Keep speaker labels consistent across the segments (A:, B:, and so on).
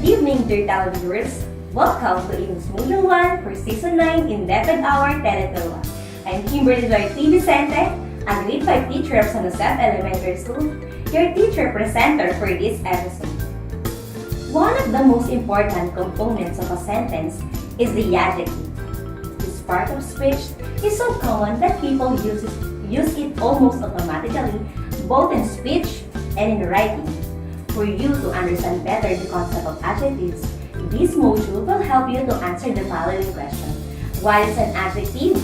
A: evening, dear televiewers. Welcome to News Module 1 for Season 9 in DepED Hour, Tele-Turuan. I'm Kimberly Joy T. Vicente, a grade 5 teacher of San Jose Elementary School, your teacher presenter for this episode. One of the most important components of a sentence is the adjective. This part of speech is so common that people use it almost automatically, both in speech and in writing. For you to understand better the concept of adjectives, this module will help you to answer the following question. What is an adjective?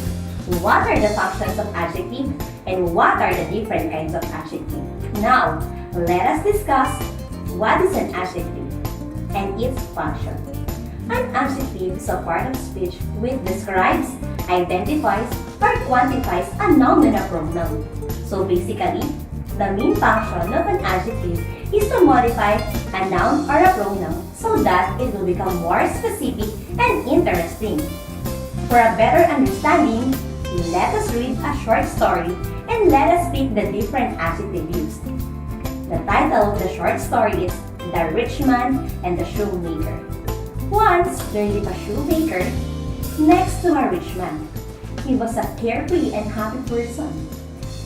A: What are the functions of adjective? And what are the different kinds of adjective? Now, let us discuss what is an adjective and its function. An adjective is a part of speech which describes, identifies, or quantifies a noun and a pronoun. So basically, the main function of an adjective is to modify a noun or a pronoun so that it will become more specific and interesting. For a better understanding, let us read a short story and let us pick the different adjectives used. The title of the short story is The Rich Man and the Shoemaker. Once there lived a shoemaker next to a rich man. He was a carefree and happy person.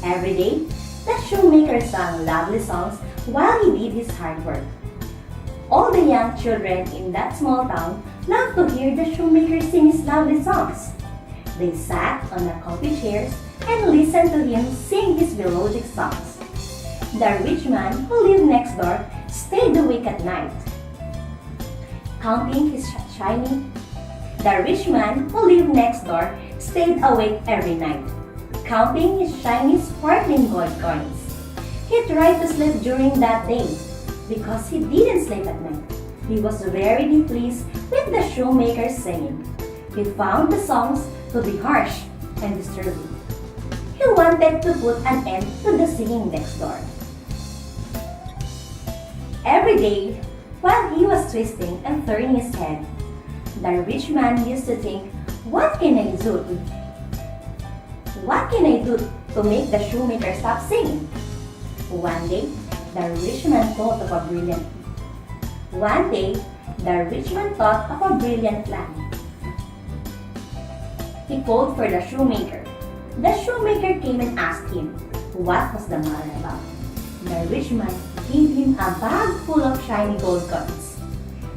A: Every day, the shoemaker sang lovely songs while he did his hard work. All the young children in that small town loved to hear the shoemaker sing his lovely songs. They sat on the comfy chairs and listened to him sing his melodic songs. The rich man who lived next door stayed awake at night, counting his shiny. The rich man who lived next door stayed awake every night, counting his shiny sparkling gold coins. He tried to sleep during that day because he didn't sleep at night. He was very displeased with the shoemaker's singing. He found the songs to be harsh and disturbing. He wanted to put an end to the singing next door. Every day, while he was twisting and turning his head, the rich man used to think, What can I do to make the shoemaker stop singing? One day, the rich man thought of a brilliant plan. He called for the shoemaker. The shoemaker came and asked him what was the matter about. The rich man gave him a bag full of shiny gold coins.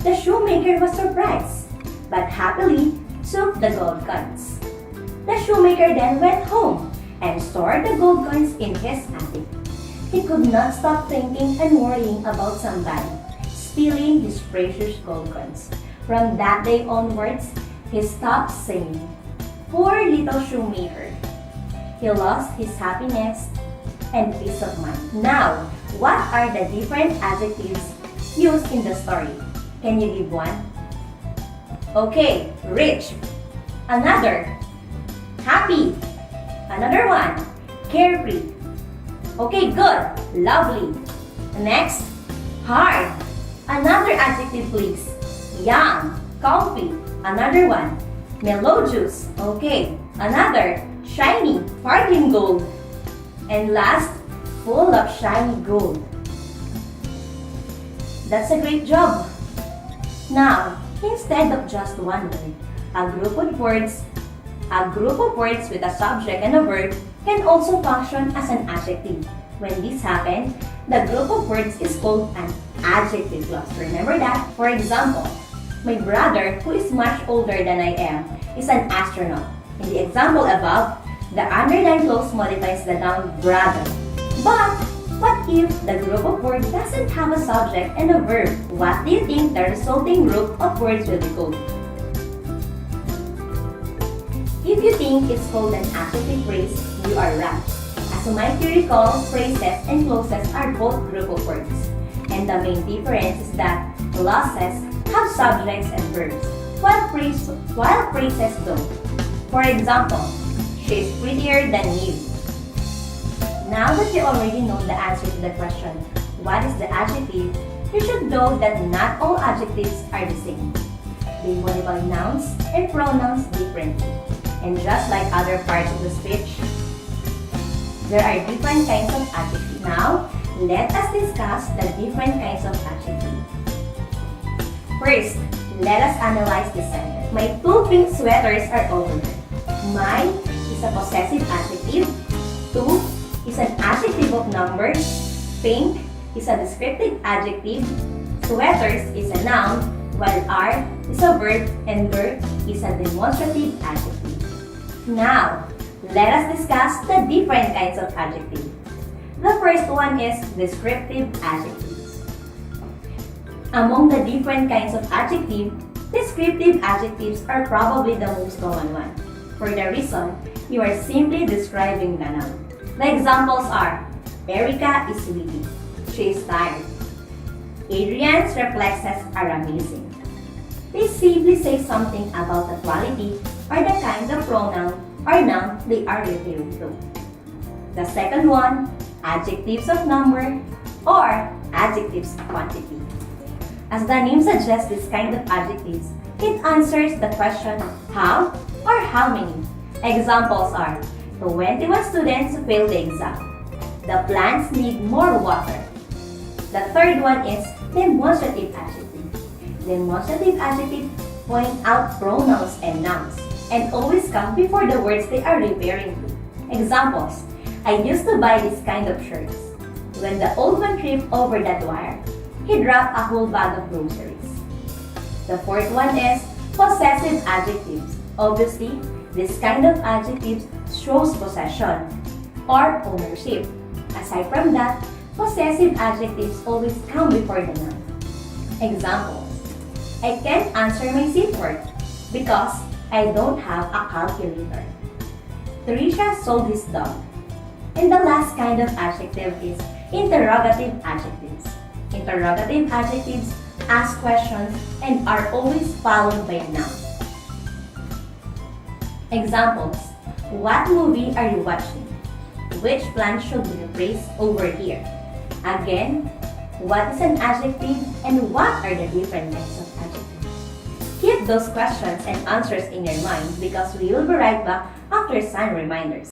A: The shoemaker was surprised, but happily took the gold coins. The shoemaker then went home and stored the gold coins in his attic. He could not stop thinking and worrying about somebody stealing his precious gold coins. From that day onwards, he stopped singing. Poor little shoemaker. He lost his happiness and peace of mind. Now, what are the different adjectives used in the story? Can you give one? Okay, rich. Another, happy. Another one, carefree. Okay, good, lovely. Next, hard. Another adjective, please. Young, comfy. Another one, melodious. Okay, another, shiny, sparkling gold. And last, full of shiny gold. That's a great job. Now, instead of just one word, a group of words with a subject and a verb can also function as an adjective. When this happens, the group of words is called an adjective clause. Remember that? For example, my brother, who is much older than I am, is an astronaut. In the example above, the underlined clause modifies the noun brother. But what if the group of words doesn't have a subject and a verb? What do you think the resulting group of words will be called? If you think it's called an adjective phrase, you are right. As you might recall, phrases and clauses are both group of words. And the main difference is that clauses have subjects and verbs, while phrases don't. For example, she is prettier than you. Now that you already know the answer to the question, what is the adjective, you should know that not all adjectives are the same. They modify nouns and pronouns differently. And just like other parts of the speech, there are different kinds of adjectives. Now, let us discuss the different kinds of adjectives. First, let us analyze this sentence. My two pink sweaters are over there. My is a possessive adjective. Two is an adjective of number. Pink is a descriptive adjective. Sweaters is a noun, while are is a verb and dirt is a demonstrative adjective. Now, let us discuss the different kinds of adjectives. The first one is descriptive adjectives. Among the different kinds of adjective, descriptive adjectives are probably the most common one. For the reason, you are simply describing the noun. The examples are, Erica is witty. She is tired. Adrian's reflexes are amazing. They simply say something about the quality or the kind of pronoun or noun they are referring to. The second one, adjectives of number or adjectives of quantity. As the name suggests, this kind of adjectives, it answers the question how or how many. Examples are, 21 students failed the exam. The plants need more water. The third one is demonstrative adjective. Demonstrative adjectives point out pronouns and nouns and always come before the words they are referring to. Examples, I used to buy this kind of shirts. When the old man tripped over that wire, he dropped a whole bag of groceries. The fourth one is possessive adjectives. Obviously, this kind of adjectives shows possession or ownership. Aside from that, possessive adjectives always come before the noun. Examples, I can't answer my seat work because I don't have a calculator. Teresa sold his dog. And the last kind of adjective is interrogative adjectives. Interrogative adjectives ask questions and are always followed by a noun. Examples, what movie are you watching? Which plant should be replaced over here? Again, what is an adjective and what are the different types of adjectives? Keep those questions and answers in your mind because we will be right back after some reminders.